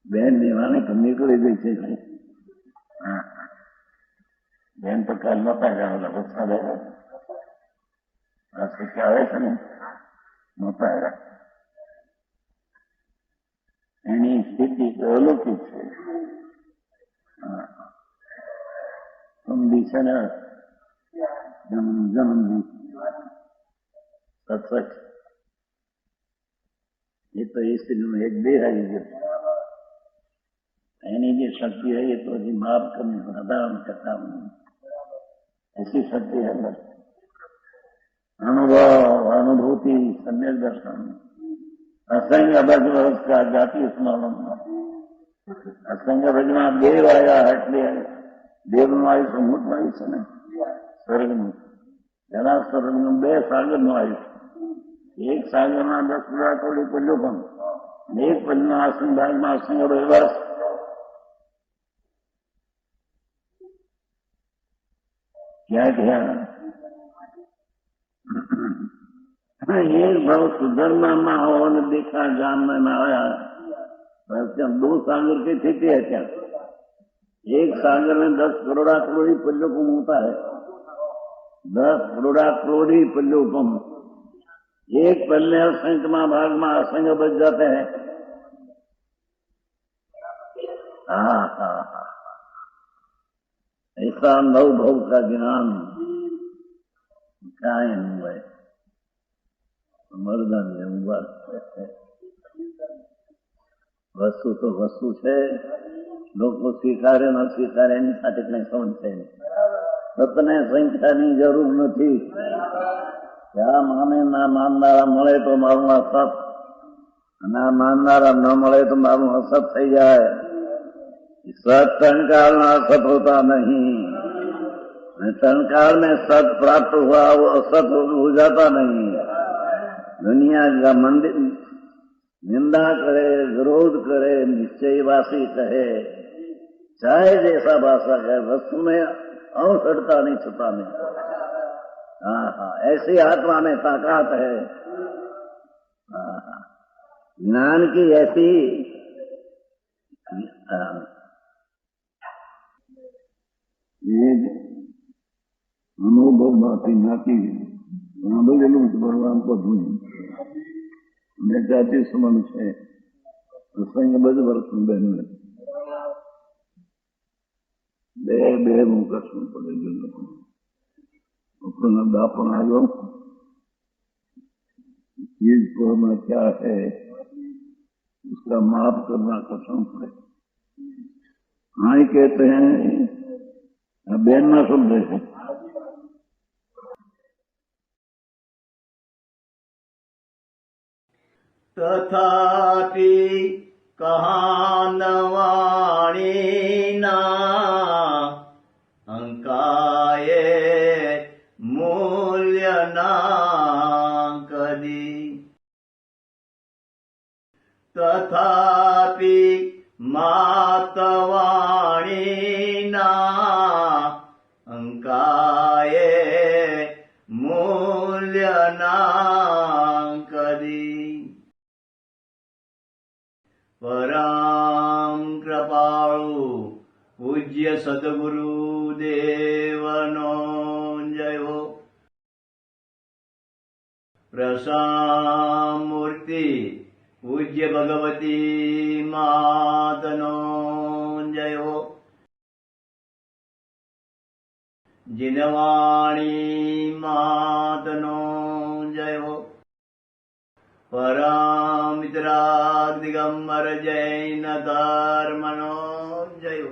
બેન દેવાની તો નીકળી ગઈ છે. બેન તો કાલ નતા ગયા વરસાદ આવ્યો આ પછી આવે છે ને નતા આવ્યા. એની સ્થિતિ તો અલૌકિક છે. સમજી છે ને જન્મની સત્સંગ એ તો એ સ્ત્રીનું એક દેહ આવી ગયો. એની જે શક્તિ है ये तो अभी माफ करने साधारण करता हूँ. ऐसी शक्ति है बस अनुभव अनुभूति सम्यक दर्शन असंग अभज का जाति स्मरण असंग अभज में देव आया એટલે દેવનું આયુષ્ય મોટું આયુષ્ય ને સ્વર્ગનું જરા સ્વર્ગનું બે સાગરનું આયુષ્ય. એક સાગરમાં 10 કરોડ પલ્લું પણ એક પલ્લુના આસન ભાગમાં અસંગ અભજ क्या क्या एक भाव सुधरना में हो ने देखा जान में आया बस क्या 2 सागर की स्थिति है. क्या एक सागर में 10 करोड़ा करोड़ी पल्लों को होता है. 10 करोड़ा करोड़ी पल्लों को एक पल्ले असंख्य भाग में असंख्य बच जाते हैं. हाँ हाँ हाँ ऐसा नव भव का ज्ञान कायम है. मर्दन वस्तु तो वस्तु है. लोग स्वीकारे न स्वीकारे एनी साथे कई संबंध है. सतने संख्यानी जरूर नहीं. क्या माने ना माननारा मळे तो मारू असत ना माननारा न मळे तो मारू असत थई जाए. सत टंकाल में असत होता नहीं. टंकाल में सत प्राप्त हुआ वो असत हो जाता नहीं. दुनिया का मंदिर निंदा करे विरोध करे निश्चयवासी कहे चाहे जैसा भाषा कहे वस्तु में अंश हटता नहीं छुपा नहीं. हाँ हाँ ऐसी आत्मा में ताकत है. ज्ञान की ऐसी ये अनुभव बातें नाती બધેલું ભગવાન બધું મેં જાતિ સંબંધ છે. પ્રસંગ બધું વર્ષનું બેન બે બે હું કશું પડે अपना दापन आयो चीज को में क्या है उसका माफ करना कसम पड़े. हाँ कहते हैं बेन ना समझे है. तथापि कहानवाणी ना अंकाये मूल्य ना कदी. तथापि मातवाणी ना अंकाये मूल्य ना कदी. परम कृपाळु पूज्य सद्गुरु देवनो जयो. प्रसामूर्ति पूज्य भगवती मातनो जयो. जिनवाणी मातनो जयो. परमित्रा दिगंबर जैन धर्मनो जयो.